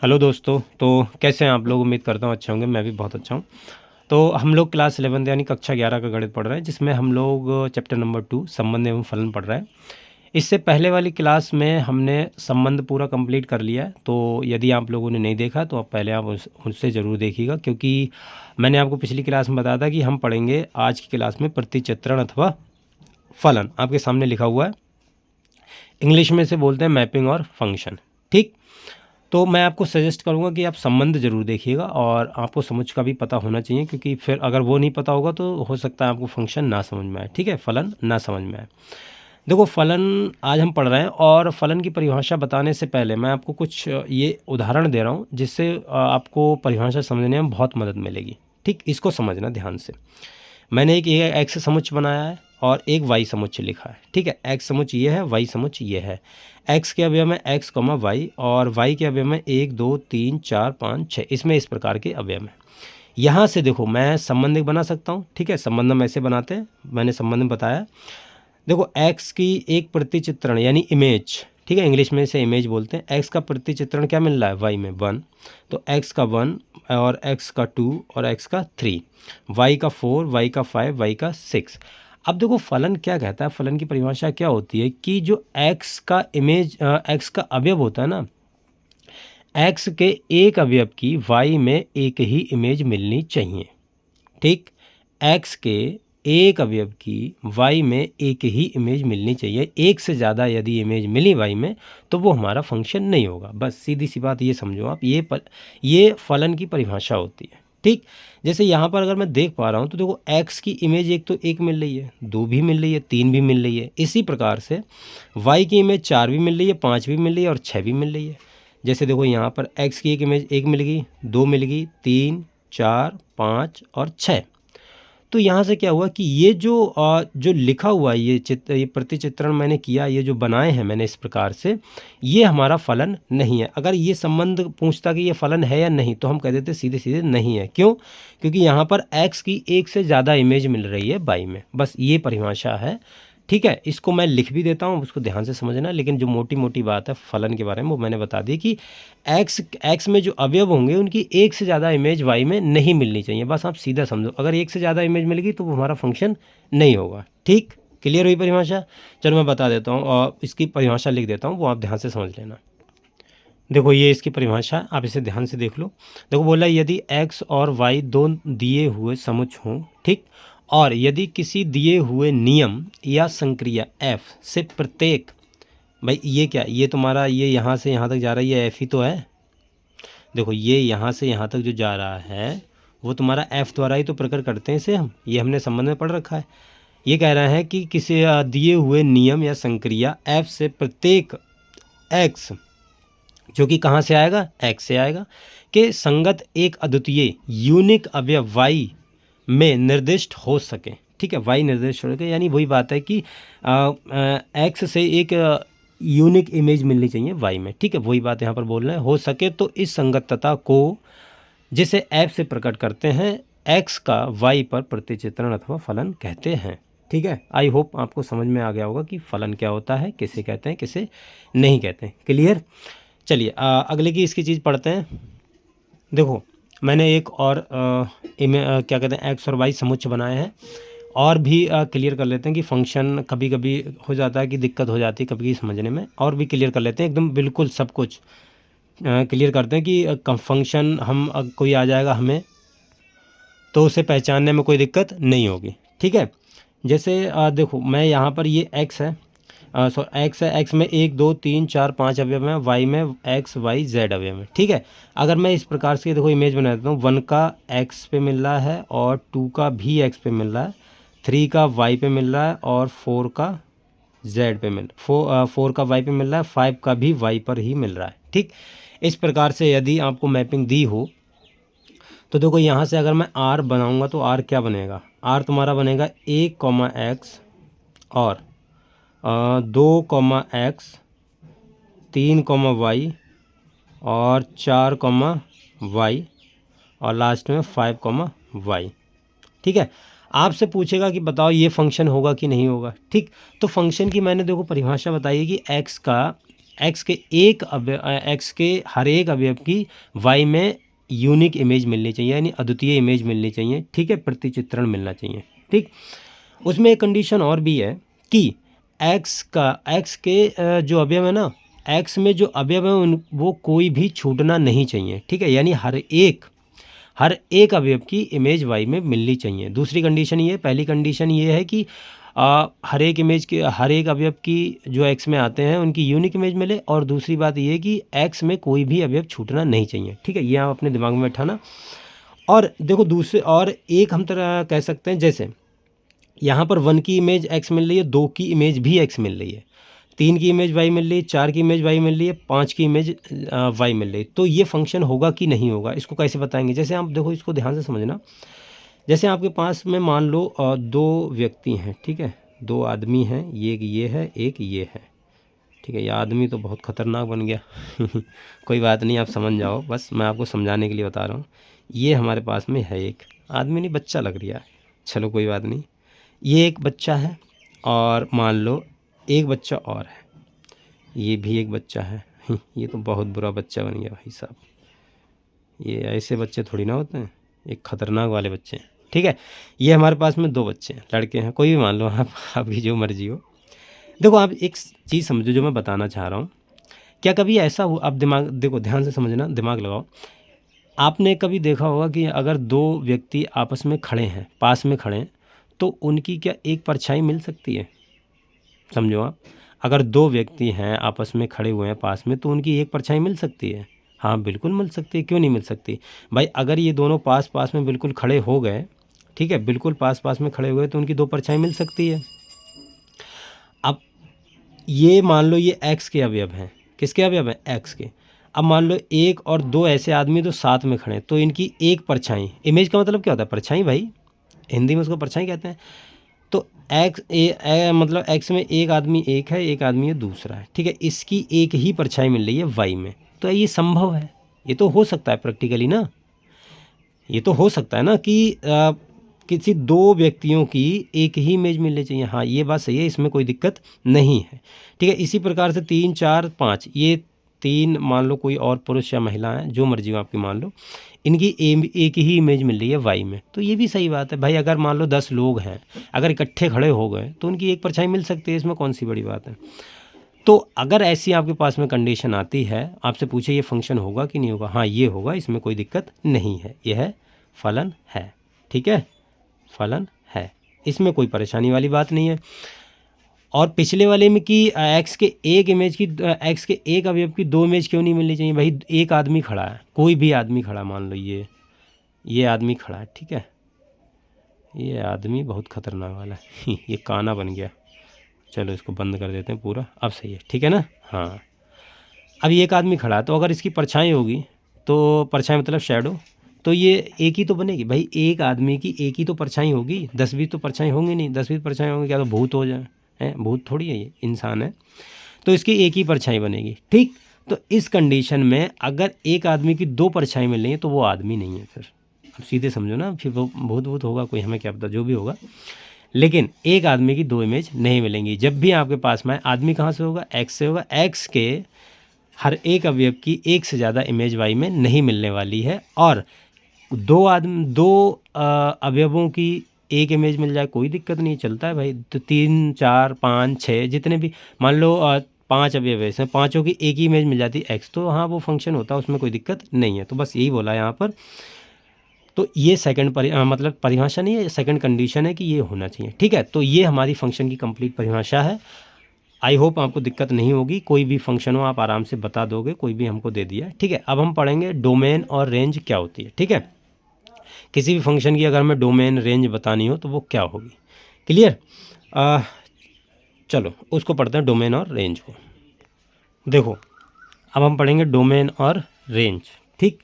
Hello दोस्तों, तो कैसे हैं आप लोग। उम्मीद करता हूँ अच्छे होंगे। मैं भी बहुत अच्छा हूँ। तो हम लोग क्लास 11 यानी कक्षा 11 का गणित पढ़ रहे हैं, जिसमें हम लोग चैप्टर नंबर 2 संबंध एवं फलन पढ़ रहे हैं। इससे पहले वाली क्लास में हमने संबंध पूरा कंप्लीट कर लिया है। तो यदि आप लोगों ने नहीं देखा तो आप पहले आप उससे ज़रूर देखिएगा, क्योंकि मैंने आपको पिछली क्लास में बताया था कि हम पढ़ेंगे आज की क्लास में प्रतिचित्रण अथवा फलन। आपके सामने लिखा हुआ है, इंग्लिश में से बोलते हैं मैपिंग और फंक्शन। ठीक, तो मैं आपको सजेस्ट करूंगा कि आप संबंध ज़रूर देखिएगा और आपको समझ का भी पता होना चाहिए, क्योंकि फिर अगर वो नहीं पता होगा तो हो सकता है आपको फंक्शन ना समझ में आए। ठीक है, फलन ना समझ में आए। देखो, फलन आज हम पढ़ रहे हैं और फलन की परिभाषा बताने से पहले मैं आपको कुछ ये उदाहरण दे रहा हूँ, जिससे आपको परिभाषा समझने में बहुत मदद मिलेगी। ठीक, इसको समझना ध्यान से। मैंने एक ये एक्स समुच्चय बनाया है और एक वाई समुच्चय लिखा है। ठीक है, एक्स समुच्चय ये है, वाई समुच्चय ये है। एक्स के अवयव में एक्स कॉमा वाई और वाई के अवयव में 1 2 3 4 5 6, इसमें इस प्रकार के अवयव हैं। यहाँ से देखो मैं संबंध बना सकता हूँ। ठीक है, संबंध हम ऐसे बनाते हैं, मैंने संबंध में बताया। देखो, एक्स की एक प्रतिचित्रण यानी इमेज, ठीक है, इंग्लिश में इसे इमेज बोलते हैं। एक्स का प्रतिचित्रण क्या मिल रहा है, वाई में 1, तो एक्स का 1 और एक्स का 2 और एक्स का 3, वाई का 4, वाई का 5, वाई का 6। अब देखो फलन क्या कहता है, फलन की परिभाषा क्या होती है कि जो एक्स का इमेज एक्स का अवयव होता है ना, एक्स के एक अवयव की वाई में एक ही इमेज मिलनी चाहिए। ठीक, एक्स के एक अवयव की वाई में एक ही इमेज मिलनी चाहिए। एक से ज़्यादा यदि इमेज मिली वाई में तो वो हमारा फंक्शन नहीं होगा। बस सीधी सी बात ये समझो आप, ये फलन की परिभाषा होती है। ठीक, जैसे यहाँ पर अगर मैं देख पा रहा हूँ तो देखो एक्स की इमेज एक तो एक मिल रही है, 2 भी मिल रही है, 3 भी मिल रही है। इसी प्रकार से वाई की इमेज 4 भी मिल रही है, 5 भी मिल रही है और 6 भी मिल रही है। जैसे देखो यहाँ पर एक्स की एक इमेज 1 मिल गई, 2 मिल गई, 3 4 5 और 6। तो यहाँ से क्या हुआ कि ये जो लिखा हुआ है, ये प्रतिचित्रण मैंने किया, ये जो बनाए हैं मैंने इस प्रकार से, ये हमारा फलन नहीं है। अगर ये संबंध पूछता कि ये फलन है या नहीं तो हम कह देते सीधे सीधे नहीं है। क्यों? क्योंकि यहाँ पर x की एक से ज़्यादा इमेज मिल रही है y में। बस ये परिभाषा है। ठीक है, इसको मैं लिख भी देता हूँ, उसको ध्यान से समझना। लेकिन जो मोटी मोटी बात है फलन के बारे में वो मैंने बता दी कि एक्स में जो अवयव होंगे उनकी एक से ज़्यादा इमेज वाई में नहीं मिलनी चाहिए। बस आप सीधा समझो, अगर एक से ज़्यादा इमेज मिलेगी तो वो हमारा फंक्शन नहीं होगा। ठीक, क्लियर हुई परिभाषा? चलो मैं बता देता हूँ और इसकी परिभाषा लिख देता हूँ, वो आप ध्यान से समझ लेना। देखो ये इसकी परिभाषा, आप इसे ध्यान से देख लो। देखो बोला यदि x और y दो दिए हुए समुच्चय हों, ठीक, और यदि किसी दिए हुए नियम या संक्रिया f से प्रत्येक, भाई ये क्या, ये तुम्हारा ये यहाँ से यहाँ तक जा रहा है, ये f ही तो है। देखो ये यहाँ से यहाँ तक जो जा रहा है वो तुम्हारा f द्वारा ही तो प्रकट करते हैं इसे हम, ये हमने संबंध में पढ़ रखा है। ये कह रहा है कि किसी दिए हुए नियम या संक्रिया f से प्रत्येक x, जो कि कहाँ से आएगा, x से आएगा, के संगत एक अद्वितीय यूनिक अवयव y में निर्दिष्ट हो सके। ठीक है, y निर्दिष्ट हो सके, यानी वही बात है कि x से एक यूनिक इमेज मिलनी चाहिए y में। ठीक है, वही बात यहाँ पर बोल रहे हैं, हो सके तो इस संगतता को जिसे f से प्रकट करते हैं x का y पर प्रतिचित्रण अथवा फलन कहते हैं। ठीक है, आई होप आपको समझ में आ गया होगा कि फलन क्या होता है, किसे कहते हैं, किसे नहीं कहते हैं। क्लियर? चलिए अगले की इसकी चीज़ पढ़ते हैं। देखो मैंने एक और क्या कहते हैं एक्स और वाई समुच्चय बनाए हैं, और भी क्लियर कर लेते हैं कि फंक्शन कभी कभी हो जाता है कि दिक्कत हो जाती है कभी समझने में, और भी क्लियर कर लेते हैं एकदम बिल्कुल सब कुछ क्लियर करते हैं कि फंक्शन हम कोई आ जाएगा हमें तो उसे पहचानने में कोई दिक्कत नहीं होगी। ठीक है, जैसे देखो मैं यहाँ पर ये x है, एक्स है, एक्स में 1 2 3 4 5 अवयव हैं, वाई में एक्स वाई जेड अवयव हैं। ठीक है, अगर मैं इस प्रकार से देखो इमेज बना देता हूँ, 1 का एक्स पे मिल रहा है और 2 का भी एक्स पे मिल रहा है, 3 का वाई पे मिल रहा है और 4 का जेड पे फोर का वाई पे मिल रहा है, 5 का भी वाई पर ही मिल रहा है। ठीक, इस प्रकार से यदि आपको मैपिंग दी हो तो देखो यहाँ से अगर मैं आर बनाऊँगा तो आर क्या बनेगा, आर तुम्हारा बनेगा 1, और 2, 3, और 4, और लास्ट में 5, ठीक है, आपसे पूछेगा कि बताओ ये फंक्शन होगा कि नहीं होगा। ठीक, तो फंक्शन की मैंने देखो परिभाषा बताई है कि एक्स का एक्स के एक्स के हर एक अवयव की वाई में यूनिक इमेज मिलनी चाहिए, यानी अद्वितीय इमेज मिलनी चाहिए, ठीक है, प्रतिचित्रण मिलना चाहिए, ठीक। उसमें एक कंडीशन और भी है कि एक्स के जो अवयव है ना, एक्स में जो अवयव है वो कोई भी छूटना नहीं चाहिए, ठीक है, यानी हर एक अवयव की इमेज वाई में मिलनी चाहिए। दूसरी कंडीशन ये, पहली कंडीशन ये है कि हर एक अवयव की जो एक्स में आते हैं उनकी यूनिक इमेज मिले, और दूसरी बात ये कि एक्स में कोई भी अवयव छूटना नहीं चाहिए, ठीक है, ये आप अपने दिमाग में बैठाना। और देखो दूसरे और एक हम तरह कह सकते हैं, जैसे यहाँ पर 1 की इमेज एक्स मिल रही है, 2 की इमेज भी एक्स मिल रही है, 3 की इमेज वाई मिल रही है, 4 की इमेज वाई मिल रही है, 5 की इमेज वाई मिल रही है, तो ये फंक्शन होगा कि नहीं होगा, इसको कैसे बताएंगे। जैसे आप देखो, इसको ध्यान से समझना। जैसे आपके पास में मान लो 2 व्यक्ति हैं, ठीक है, 2 आदमी हैं, एक ये है, एक ये है, ठीक है। ये आदमी तो बहुत ख़तरनाक बन गया कोई बात नहीं, आप समझ जाओ, बस मैं आपको समझाने के लिए बता रहा हूँ। ये हमारे पास में है, एक आदमी नहीं, बच्चा लग रहा है, चलो कोई बात नहीं। ये एक बच्चा है, और मान लो एक बच्चा और है, ये भी एक बच्चा है ये तो बहुत बुरा बच्चा बन गया भाई साहब, ये ऐसे बच्चे थोड़ी ना होते हैं, एक ख़तरनाक वाले बच्चे हैं, ठीक है। ये हमारे पास में 2 बच्चे हैं, लड़के हैं, कोई भी मान लो आप, आपकी जो मर्जी हो। देखो आप एक चीज़ समझो जो मैं बताना चाह रहा हूँ। क्या कभी ऐसा हुआ, आप दिमाग देखो, ध्यान से समझना, दिमाग लगाओ। आपने कभी देखा होगा कि अगर 2 व्यक्ति आपस में खड़े हैं, पास में खड़े हैं, तो उनकी क्या एक परछाई मिल सकती है? समझो आप, अगर 2 व्यक्ति हैं आपस में खड़े हुए हैं पास में, तो उनकी एक परछाई मिल सकती है? हाँ, बिल्कुल मिल सकती है, क्यों नहीं मिल सकती? भाई अगर ये दोनों पास-पास में बिल्कुल खड़े हो गए, ठीक है, बिल्कुल पास-पास में खड़े हुए, तो उनकी 2 परछाई मिल सकती है। अब ये मान लो ये एक्स के अवयव हैं, किसके अवयव हैं? एक्स के। अब मान लो 1 और 2 ऐसे आदमी तो साथ में खड़े हैं, तो इनकी एक परछाई, इमेज का मतलब क्या होता है? परछाई भाई, हिंदी में उसको परछाई कहते हैं। तो मतलब एक्स में एक आदमी एक है, एक आदमी है दूसरा है, ठीक है, इसकी एक ही परछाई मिल रही है वाई में, तो ये संभव है, ये तो हो सकता है प्रैक्टिकली ना, ये तो हो सकता है ना कि किसी 2 व्यक्तियों की एक ही इमेज मिलनी चाहिए। हाँ, ये बात सही है, इसमें कोई दिक्कत नहीं है, ठीक है। इसी प्रकार से 3, 4, 5, ये 3 मान लो कोई और पुरुष या महिला है, जो मर्जी हो आपकी मान लो, इनकी एक ही इमेज मिल रही है वाई में, तो ये भी सही बात है भाई। अगर मान लो 10 लोग हैं, अगर इकट्ठे खड़े हो गए, तो उनकी एक परछाई मिल सकती है, इसमें कौन सी बड़ी बात है। तो अगर ऐसी आपके पास में कंडीशन आती है, आपसे पूछे ये फंक्शन होगा कि नहीं होगा, हाँ ये होगा, इसमें कोई दिक्कत नहीं है, यह है फलन है, ठीक है, फलन है, इसमें कोई परेशानी वाली बात नहीं है। और पिछले वाले में कि एक्स के एक अवयव की 2 इमेज क्यों नहीं मिलनी चाहिए भाई? एक आदमी खड़ा है, कोई भी आदमी खड़ा, मान लो ये आदमी खड़ा है, ठीक है, ये आदमी बहुत ख़तरनाक वाला है ये काना बन गया, चलो इसको बंद कर देते हैं पूरा, अब सही है, ठीक है ना। हाँ, अब ये एक आदमी खड़ा है, तो अगर इसकी परछाई होगी, तो परछाई मतलब शैडो, तो ये एक ही तो बनेगी भाई, एक आदमी की एक ही तो परछाई होगी, 10-20 तो परछाई होंगी नहीं, 10-20 परछाई होंगी क्या तो भूत हो जाए, हैं, भूत थोड़ी है, ये इंसान है, तो इसकी एक ही परछाई बनेगी, ठीक। तो इस कंडीशन में अगर एक आदमी की 2 परछाई मिल रही है, तो वो आदमी नहीं है फिर, अब सीधे समझो ना, फिर वो भूत होगा कोई, हमें क्या पता, जो भी होगा, लेकिन एक आदमी की 2 इमेज नहीं मिलेंगी। जब भी आपके पास में आदमी कहाँ से होगा? एक्स से होगा, एक्स के हर एक अवयव की एक से ज़्यादा इमेज वाई में नहीं मिलने वाली है, और 2 अवयवों की एक इमेज मिल जाए, कोई दिक्कत नहीं, चलता है भाई। तो 3, 4, 5, 6 जितने भी मान लो 5 अवयव है, इसमें पाँचों की एक ही इमेज मिल जाती है एक्स, तो हाँ वो फंक्शन होता है, उसमें कोई दिक्कत नहीं है। तो बस यही बोला यहाँ पर। तो ये सेकंड मतलब परिभाषा नहीं है, सेकंड कंडीशन है कि ये होना चाहिए, ठीक है। तो ये हमारी फंक्शन की कंप्लीट परिभाषा है। आई होप आपको दिक्कत नहीं होगी, कोई भी फंक्शन हो आप आराम से बता दोगे, कोई भी हमको दे दिया, ठीक है। अब हम पढ़ेंगे डोमेन और रेंज क्या होती है, ठीक है। किसी भी फंक्शन की अगर हमें डोमेन रेंज बतानी हो तो वो क्या होगी, क्लियर। चलो उसको पढ़ते हैं, डोमेन और रेंज को। देखो अब हम पढ़ेंगे डोमेन और रेंज, ठीक।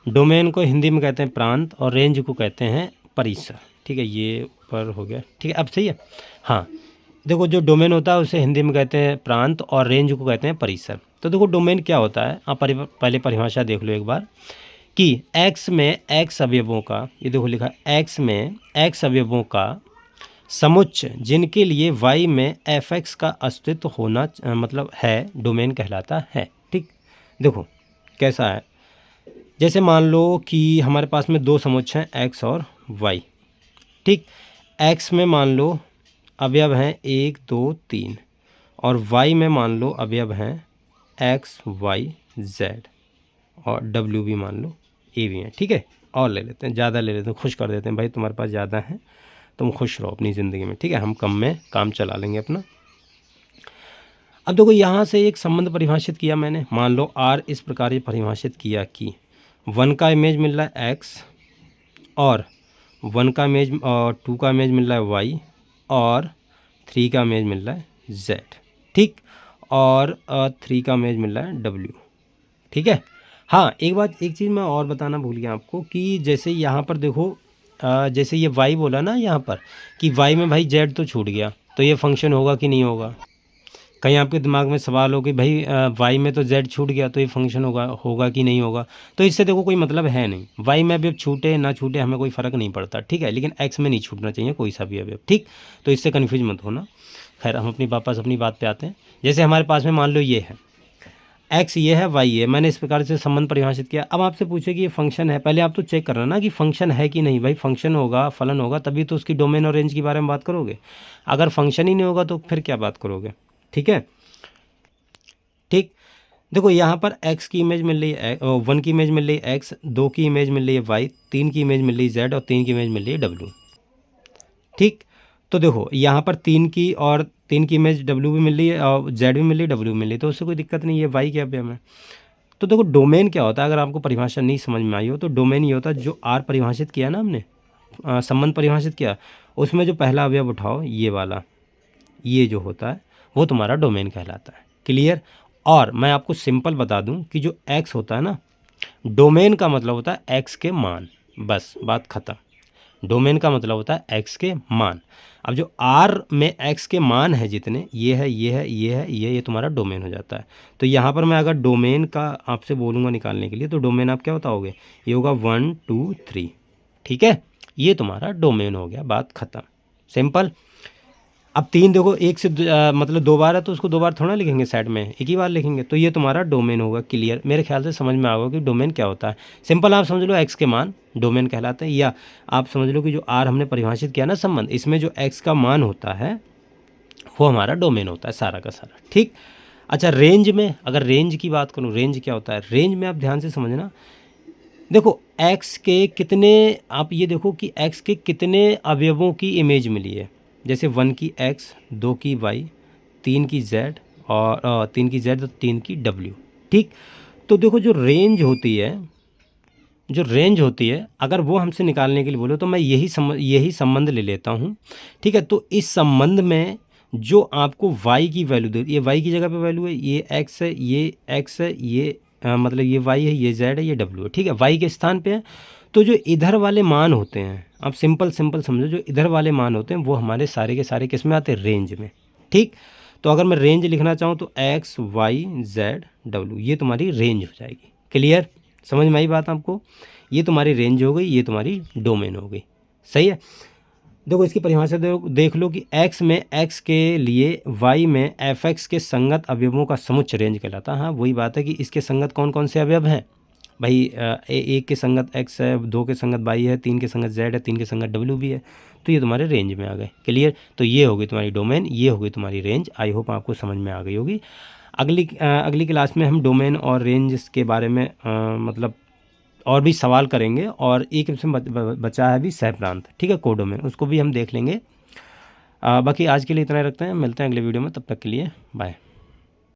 डोमेन को हिंदी में कहते हैं प्रांत, और रेंज को कहते हैं परिसर, ठीक है। ये ऊपर हो गया, ठीक है, अब सही है। हाँ देखो, जो डोमेन होता है उसे हिंदी में कहते हैं प्रांत, और रेंज को कहते हैं परिसर। तो देखो डोमेन क्या होता है, आप पहले परिभाषा देख लो एक बार, कि एक्स में एक्स अवयवों का, ये देखो लिखा एक्स में एक्स अवयवों का समुच्चय जिनके लिए y में fx का अस्तित्व होना मतलब है डोमेन कहलाता है। ठीक, देखो कैसा है, जैसे मान लो कि हमारे पास में दो समुच्चय हैं x और y। ठीक, x में मान लो अवयव हैं 1 2 3 और y में मान लो अवयव हैं x y z और w भी मान लो a भी हैं। ठीक है, और ले लेते हैं, ज़्यादा ले लेते हैं, खुश कर देते हैं, भाई तुम्हारे पास ज़्यादा है, तुम खुश रहो अपनी ज़िंदगी में। ठीक है, हम कम में काम चला लेंगे अपना। अब देखो यहाँ से एक संबंध परिभाषित किया मैंने, मान लो r इस प्रकार ये परिभाषित किया कि 1 का इमेज मिल रहा है x और 1 का इमेज और 2 का इमेज मिल रहा है y और 3 का इमेज मिल रहा है z। ठीक, और 3 का इमेज मिल रहा है w। ठीक है, हाँ एक चीज़ मैं और बताना भूल गया आपको कि जैसे यहाँ पर देखो जैसे ये y बोला ना यहाँ पर कि y में भाई z तो छूट गया, तो ये फंक्शन होगा कि नहीं होगा। कहीं आपके दिमाग में सवाल हो कि भाई y में तो z छूट गया तो ये फंक्शन होगा कि नहीं होगा। तो इससे देखो कोई मतलब है नहीं, y में अवयव छूटे ना छूटे हमें कोई फ़र्क नहीं पड़ता। ठीक है, लेकिन x में नहीं छूटना चाहिए कोई सा भी अवयव। ठीक, तो इससे कन्फ्यूज मत होना। खैर हम वापस अपनी बात पे आते हैं। जैसे हमारे पास में मान लो ये है x ये है y है, मैंने इस प्रकार से संबंध परिभाषित किया। अब आपसे पूछे कि ये फंक्शन है, पहले आप तो चेक करना ना कि फंक्शन है कि नहीं। भाई फंक्शन होगा, फलन होगा, तभी तो उसकी डोमेन और रेंज के बारे में बात करोगे। अगर फंक्शन ही नहीं होगा तो फिर क्या बात करोगे। ठीक है, ठीक, देखो यहाँ पर x की इमेज मिल रही है 1 की इमेज मिल रही है x, 2 की इमेज मिल रही है y, 3 की इमेज मिल रही है z और 3 की इमेज मिल रही है w। ठीक, तो देखो यहाँ पर 3 की इमेज w भी मिल रही है और z भी मिल रही है, w भी मिल रही है, तो उससे कोई दिक्कत नहीं है, y के अवयव में। तो देखो डोमेन क्या होता है, अगर आपको परिभाषा नहीं समझ में आई हो तो डोमेन ये होता है जो r परिभाषित किया ना हमने, संबंध परिभाषित किया, उसमें जो पहला अवयव उठाओ ये वाला, ये जो होता है वो तुम्हारा डोमेन कहलाता है। क्लियर। और मैं आपको सिंपल बता दूं कि जो x होता है ना, डोमेन का मतलब होता है x के मान, बस बात ख़त्म। डोमेन का मतलब होता है x के मान। अब जो r में x के मान है जितने, ये है ये है ये है ये तुम्हारा डोमेन हो जाता है। तो यहाँ पर मैं अगर डोमेन का आपसे बोलूँगा निकालने के लिए तो डोमेन आप क्या बताओगे, ये होगा 1 2 3। ठीक है, ये तुम्हारा डोमेन हो गया, बात ख़त्म, सिंपल। अब 3 देखो एक से मतलब 2 बार है तो उसको 2 बार थोड़ा लिखेंगे साइड में, एक ही बार लिखेंगे, तो ये तुम्हारा डोमेन होगा। क्लियर, मेरे ख्याल से समझ में आ गया कि डोमेन क्या होता है। सिंपल आप समझ लो x के मान डोमेन कहलाते हैं, या आप समझ लो कि जो r हमने परिभाषित किया ना संबंध, इसमें जो x का मान होता है वो हमारा डोमेन होता है सारा का सारा। ठीक, अच्छा रेंज में, अगर रेंज की बात करूँ, रेंज क्या होता है, रेंज में आप ध्यान से समझना। देखो x के कितने, आप ये देखो कि x के कितने अवयवों की इमेज मिली है, जैसे 1 की x, 2 की y, 3 की z और 3 की z और 3 की w। ठीक, तो देखो जो रेंज होती है अगर वो हमसे निकालने के लिए बोलो तो मैं यही संबंध ले लेता हूँ। ठीक है, तो इस संबंध में जो आपको y की वैल्यू दे, ये y की जगह पे वैल्यू है, ये x है, ये x है, ये मतलब ये y है, ये z है, ये w है। ठीक है, y के स्थान पे है। तो जो इधर वाले मान होते हैं, आप सिंपल समझो, जो इधर वाले मान होते हैं वो हमारे सारे के सारे किस में आते हैं, रेंज में। ठीक, तो अगर मैं रेंज लिखना चाहूँ तो x y z w, ये तुम्हारी रेंज हो जाएगी। क्लियर, समझ में आई बात आपको। ये तुम्हारी रेंज हो गई, ये तुम्हारी डोमेन हो गई। सही है, देखो इसकी परिभाषा देख लो कि x में x के लिए y में fx के संगत अवयवों का समुच्चय रेंज कहलाता है। हाँ वही बात है कि इसके संगत कौन कौन से अवयव हैं भाई, एक के संगत x है, 2 के संगत y है, 3 के संगत z है, 3 के संगत w भी है, तो ये तुम्हारे रेंज में आ गए। क्लियर, तो ये होगी तुम्हारी डोमेन, ये होगी तुम्हारी रेंज। आई होप आपको समझ में आ गई होगी। अगली क्लास में हम डोमेन और रेंज के बारे में मतलब और भी सवाल करेंगे, और एक इसमें बचा है भी सह प्रांत। ठीक है, कोडोमेन, उसको भी हम देख लेंगे। बाकी आज के लिए इतना रखते हैं, मिलते हैं अगले वीडियो में, तब तक के लिए बाय।